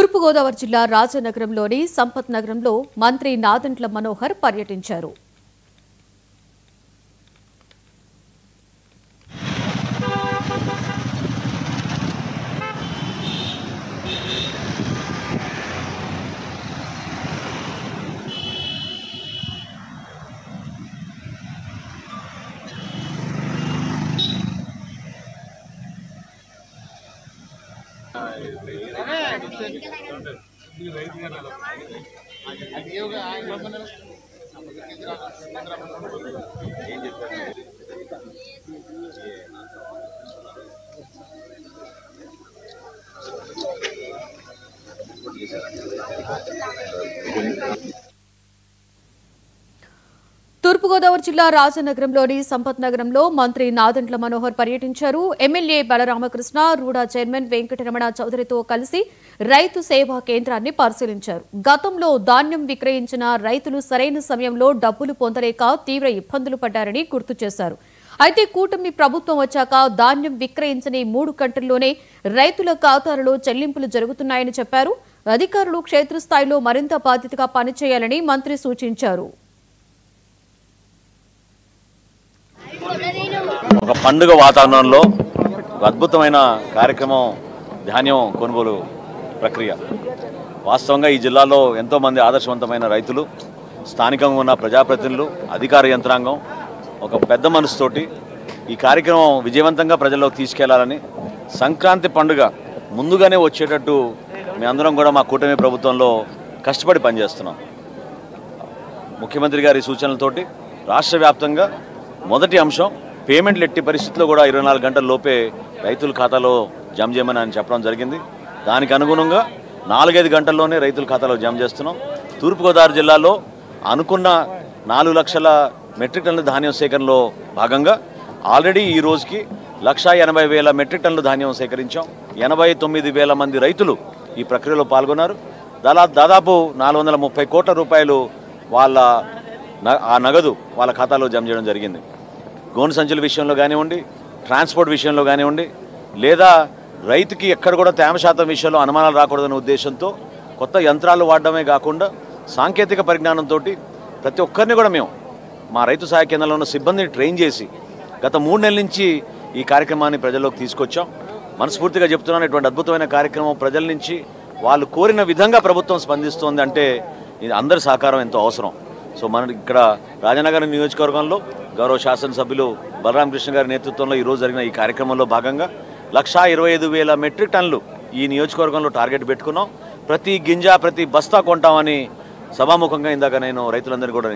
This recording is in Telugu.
తూర్పు గోదావరి జిల్లా రాజనగరంలోని సంపత్ నగరంలో మంత్రి నాదెండ్ల మనోహర్ పర్యటించారు. తూర్పు గోదావరి జిల్లా రాజనగరంలోని సంపత్ నగరంలో మంత్రి నాదెండ్ల మనోహర్ పర్యటించారు. ఎమ్మెల్యే బలరామకృష్ణ, రూడా చైర్మన్ వెంకటరమణ చౌదరితో కలిసి రైతు సేవా కేంద్రాన్ని పరిశీలించారు. గతంలో ధాన్యం విక్రయించిన రైతులు సరైన సమయంలో డబ్బులు పొందలేక తీవ్ర ఇబ్బందులు పడ్డారని గుర్తు చేశారు. అయితే కూటమి ప్రభుత్వం వచ్చాక ధాన్యం విక్రయించని 3 గంటల్లోనే రైతుల ఖాతాలలో చెల్లింపులు జరుగుతున్నాయని చెప్పారు. అధికారులు క్షేత్రస్థాయిలో మరింత బాధ్యతగా పనిచేయాలని మంత్రి సూచించారు. ఒక పండుగ వాతావరణంలో అద్భుతమైన కార్యక్రమం ధాన్యం కొనుగోలు ప్రక్రియ. వాస్తవంగా ఈ జిల్లాలో ఎంతోమంది ఆదర్శవంతమైన రైతులు, స్థానికంగా ఉన్న ప్రజాప్రతినిధులు, అధికార యంత్రాంగం ఒక పెద్ద మనసుతోటి ఈ కార్యక్రమం విజయవంతంగా ప్రజల్లోకి తీసుకెళ్లాలని, సంక్రాంతి పండుగ ముందుగానే వచ్చేటట్టు మేమందరం కూడా మా కూటమి ప్రభుత్వంలో కష్టపడి పనిచేస్తున్నాం. ముఖ్యమంత్రి గారి సూచనలతోటి రాష్ట్ర వ్యాప్తంగా మొదటి అంశం పేమెంట్లు ఎట్టి పరిస్థితుల్లో కూడా 24 గంటల లోపే రైతుల ఖాతాలో జమ చేయమని ఆయన చెప్పడం జరిగింది. దానికి అనుగుణంగా 4-5 గంటల్లోనే రైతుల ఖాతాలో జమ చేస్తున్నాం. తూర్పుగోదావరి జిల్లాలో అనుకున్న 4 లక్షల మెట్రిక్ టన్నుల ధాన్యం సేకరణలో భాగంగా ఆల్రెడీ ఈ రోజుకి 1,80,000 మెట్రిక్ టన్నుల ధాన్యం సేకరించాం. 89,000 మంది రైతులు ఈ ప్రక్రియలో పాల్గొన్నారు. దాదాపు 430 కోట్ల రూపాయలు ఆ నగదు వాళ్ళ ఖాతాలో జమ చేయడం జరిగింది. గోను సంచుల విషయంలో కానివ్వండి, ట్రాన్స్పోర్ట్ విషయంలో కానివ్వండి, లేదా రైతుకి ఎక్కడ కూడా తేమ శాతం విషయంలో అనుమానాలు రాకూడదనే ఉద్దేశంతో కొత్త యంత్రాలు వాడడమే కాకుండా సాంకేతిక పరిజ్ఞానంతో ప్రతి ఒక్కరిని కూడా మేము మా రైతు సహాయ కేంద్రంలో ఉన్న సిబ్బందిని ట్రైన్ చేసి గత 3 నెలల నుంచి ఈ కార్యక్రమాన్ని ప్రజల్లోకి తీసుకొచ్చాం. మనస్ఫూర్తిగా చెప్తున్నాను, ఇటువంటి అద్భుతమైన కార్యక్రమం ప్రజల నుంచి వాళ్ళు కోరిన విధంగా ప్రభుత్వం స్పందిస్తోంది అంటే ఇది అందరి సహకారం ఎంతో అవసరం. సో మన ఇక్కడ రాజనగరం నియోజకవర్గంలో గౌరవ శాసనసభ్యులు బలరామకృష్ణ గారి నేతృత్వంలో ఈరోజు జరిగిన ఈ కార్యక్రమంలో భాగంగా 1,25,000 మెట్రిక్ టన్నులు ఈ నియోజకవర్గంలో టార్గెట్ పెట్టుకున్నాం. ప్రతి గింజ, ప్రతి బస్తా కొంటామని సభాముఖంగా ఇందాక నేను రైతులందరినీ కూడా